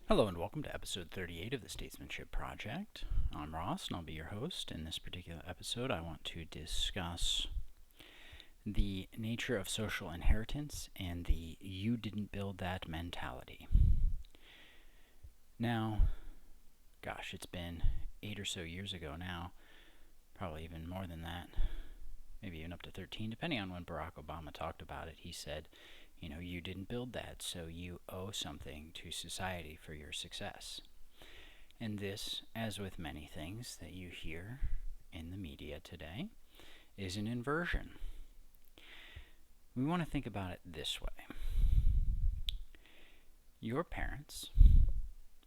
Hello and welcome to episode 38 of the Statesmanship Project. I'm Ross and I'll be your host. In this particular episode, I want to discuss the nature of social inheritance and the you didn't build that mentality. Now, gosh, it's been 8 or so years ago now, probably even more than that, maybe even up to 13, depending on when Barack Obama talked about it. He said, you didn't build that, so you owe something to society for your success. And this, as with many things that you hear in the media today, is an inversion. We want to think about it this way. Your parents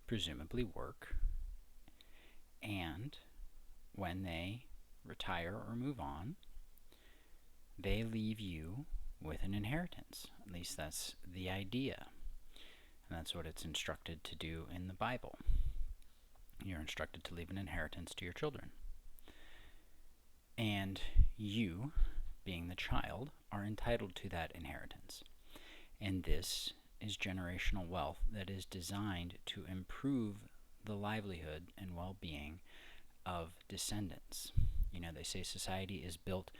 presumably work, and when they retire or move on, they leave you with an inheritance. At least that's the idea. And that's what it's instructed to do in the Bible. You're instructed to leave an inheritance to your children. And you, being the child, are entitled to that inheritance. And this is generational wealth that is designed to improve the livelihood and well-being of descendants. They say society is built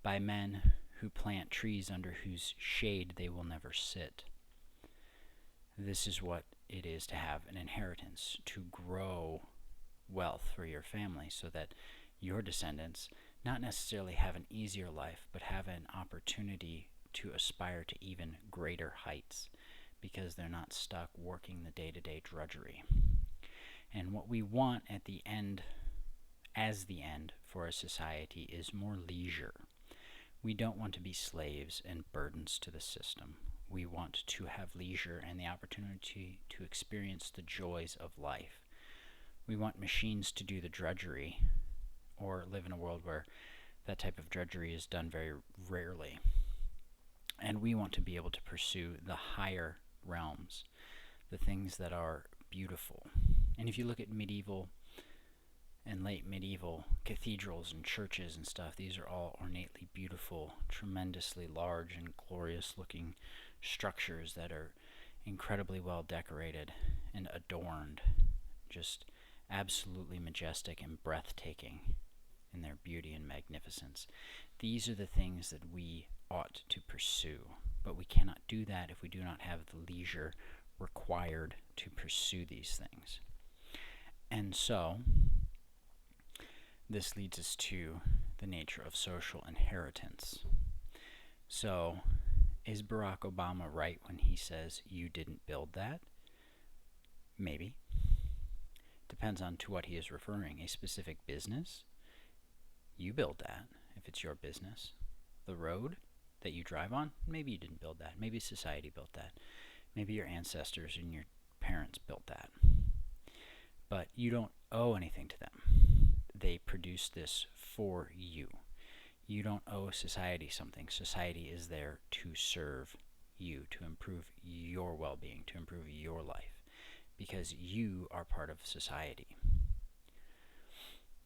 by men who plant trees under whose shade they will never sit. This is what it is to have an inheritance, to grow wealth for your family so that your descendants not necessarily have an easier life, but have an opportunity to aspire to even greater heights because they're not stuck working the day-to-day drudgery. And what we want at the end, as the end for a society, is more leisure. We don't want to be slaves and burdens to the system. We want to have leisure and the opportunity to experience the joys of life. We want machines to do the drudgery, or live in a world where that type of drudgery is done very rarely. And we want to be able to pursue the higher realms, the things that are beautiful. And if you look at medieval and late medieval cathedrals and churches and stuff, these are all ornately beautiful, tremendously large and glorious looking structures that are incredibly well decorated and adorned, just absolutely majestic and breathtaking in their beauty and magnificence. These are the things that we ought to pursue, but we cannot do that if we do not have the leisure required to pursue these things. And so this leads us to the nature of social inheritance. So, is Barack Obama right when he says you didn't build that? Maybe. Depends on to what he is referring. A specific business? You build that if it's your business. The road that you drive on? Maybe you didn't build that. Maybe society built that. Maybe your ancestors and your parents built that. But you don't owe anything to them. They produce this for you. You don't owe society something. Society is there to serve you, to improve your well-being, to improve your life, because you are part of society.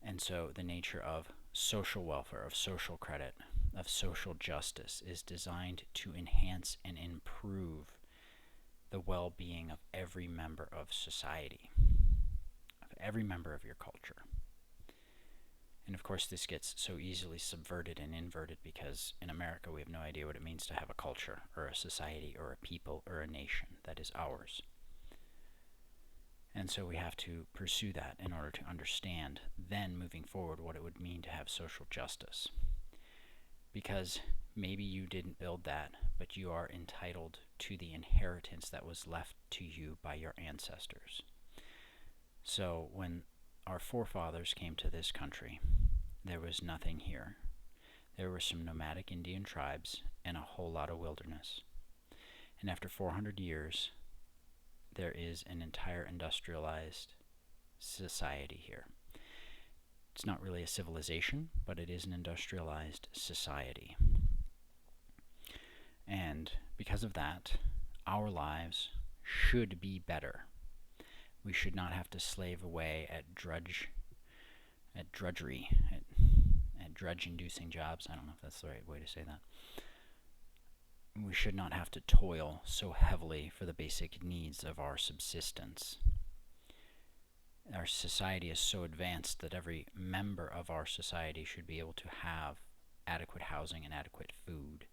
And so the nature of social welfare, of social credit, of social justice is designed to enhance and improve the well-being of every member of society, of every member of your culture. And of course this gets so easily subverted and inverted because in America we have no idea what it means to have a culture or a society or a people or a nation that is ours. And so we have to pursue that in order to understand then moving forward what it would mean to have social justice. Because maybe you didn't build that, but you are entitled to the inheritance that was left to you by your ancestors. So when our forefathers came to this country, there was nothing here. There were some nomadic Indian tribes and a whole lot of wilderness. And after 400 years, there is an entire industrialized society here. It's not really a civilization, but it is an industrialized society. And because of that, our lives should be better. We should not have to slave away at drudgery, at drudge-inducing jobs. I don't know if that's the right way to say that. We should not have to toil so heavily for the basic needs of our subsistence. Our society is so advanced that every member of our society should be able to have adequate housing and adequate food.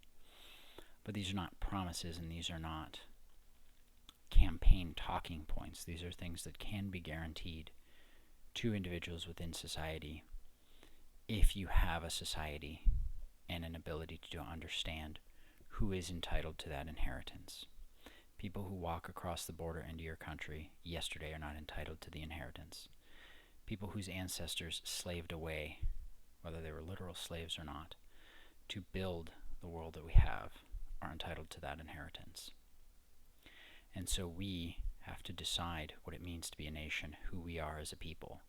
But these are not promises, and these are not campaign talking points. These are things that can be guaranteed to individuals within society if you have a society and an ability to understand who is entitled to that inheritance. People who walk across the border into your country yesterday are not entitled to the inheritance. People whose ancestors slaved away, whether they were literal slaves or not, to build the world that we have, are entitled to that inheritance. And so we have to decide what it means to be a nation, who we are as a people.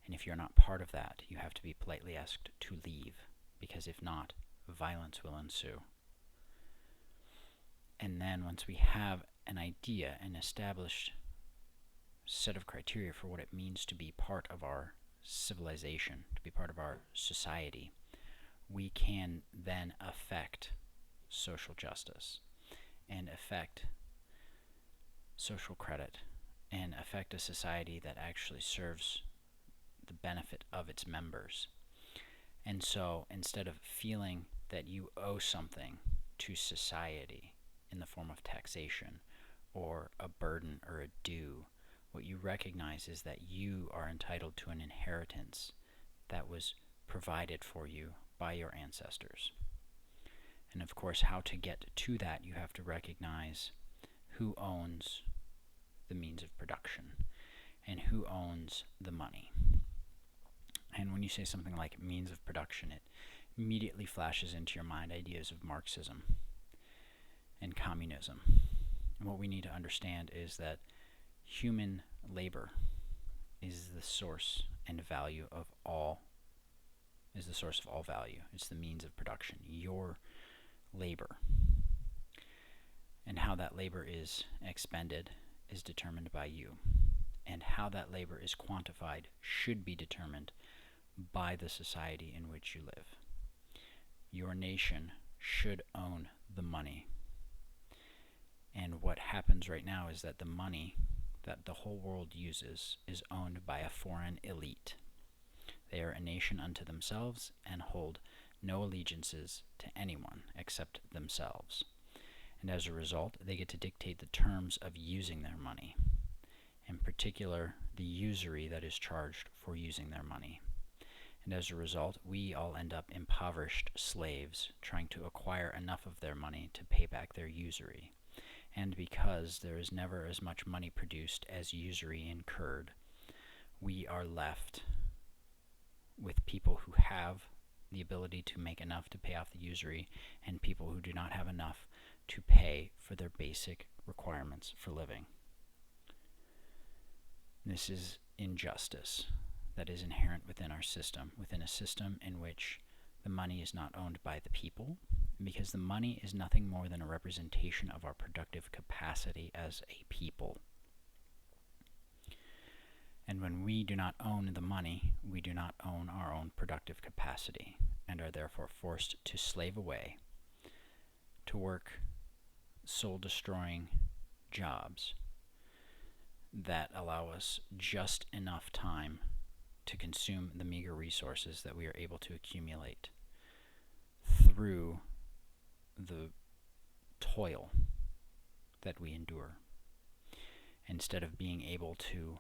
And if you're not part of that, you have to be politely asked to leave, because if not, violence will ensue. And then once we have an idea, an established set of criteria for what it means to be part of our civilization, to be part of our society, we can then affect social justice and affect social credit and affect a society that actually serves the benefit of its members. And so instead of feeling that you owe something to society in the form of taxation or a burden or a due, what you recognize is that you are entitled to an inheritance that was provided for you by your ancestors. And of course, how to get to that, you have to recognize who owns the means of production and who owns the money. And when you say something like means of production, it immediately flashes into your mind ideas of Marxism and communism. And what we need to understand is that human labor is the source and value of all, is the source of all value. It's the means of production, your labor. And how that labor is expended is determined by you. And how that labor is quantified should be determined by the society in which you live. Your nation should own the money. And what happens right now is that the money that the whole world uses is owned by a foreign elite. They are a nation unto themselves and hold no allegiances to anyone except themselves. And as a result, they get to dictate the terms of using their money, in particular, the usury that is charged for using their money. And as a result, we all end up impoverished slaves trying to acquire enough of their money to pay back their usury. And because there is never as much money produced as usury incurred, we are left with people who have the ability to make enough to pay off the usury and people who do not have enough to pay for their basic requirements for living. This is injustice that is inherent within our system, within a system in which the money is not owned by the people, because the money is nothing more than a representation of our productive capacity as a people. And when we do not own the money, we do not own our own productive capacity, and are therefore forced to slave away, to work soul-destroying jobs that allow us just enough time to consume the meager resources that we are able to accumulate through the toil that we endure, instead of being able to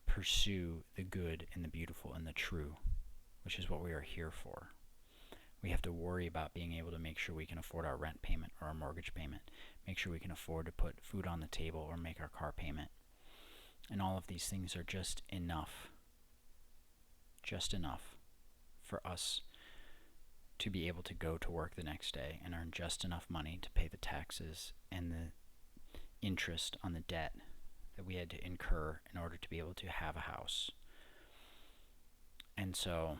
pursue the good and the beautiful and the true, which is what we are here for. We have to worry about being able to make sure we can afford our rent payment or our mortgage payment, make sure we can afford to put food on the table or make our car payment. And all of these things are just enough for us to be able to go to work the next day and earn just enough money to pay the taxes and the interest on the debt that we had to incur in order to be able to have a house. And so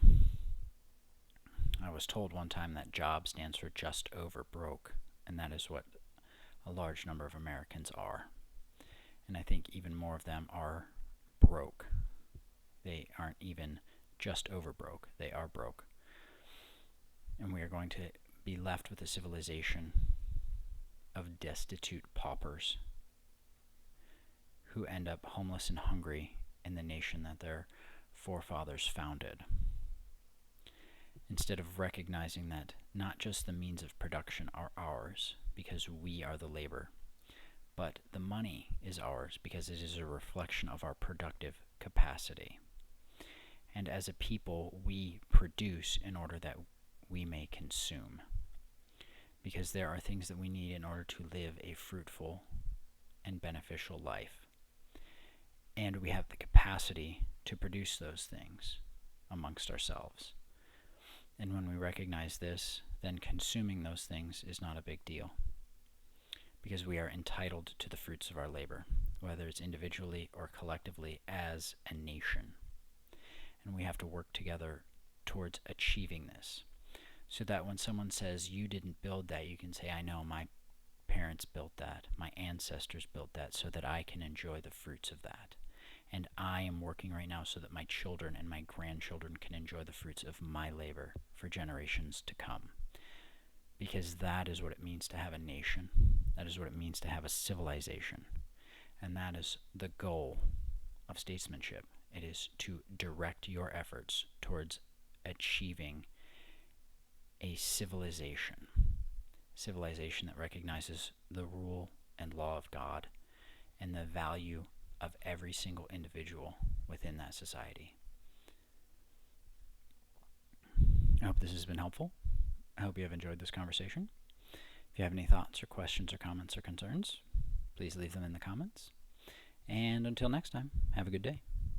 I was told one time that JOB stands for just over broke, and that is what a large number of Americans are. And I think even more of them are broke. They aren't even just over broke, they are broke. And we are going to be left with a civilization of destitute paupers who end up homeless and hungry in the nation that their forefathers founded. Instead of recognizing that not just the means of production are ours because we are the labor, but the money is ours because it is a reflection of our productive capacity. And as a people, we produce in order that we may consume, because there are things that we need in order to live a fruitful and beneficial life. And we have the capacity to produce those things amongst ourselves. And when we recognize this, then consuming those things is not a big deal, because we are entitled to the fruits of our labor, whether it's individually or collectively as a nation. And we have to work together towards achieving this, so that when someone says, you didn't build that, you can say, I know, my parents built that, my ancestors built that, so that I can enjoy the fruits of that. And I am working right now so that my children and my grandchildren can enjoy the fruits of my labor for generations to come. Because that is what it means to have a nation. That is what it means to have a civilization. And that is the goal of statesmanship. It is to direct your efforts towards achieving a civilization. Civilization that recognizes the rule and law of God and the value of every single individual within that society. I hope this has been helpful. I hope you have enjoyed this conversation. If you have any thoughts or questions or comments or concerns, please leave them in the comments. And until next time, have a good day.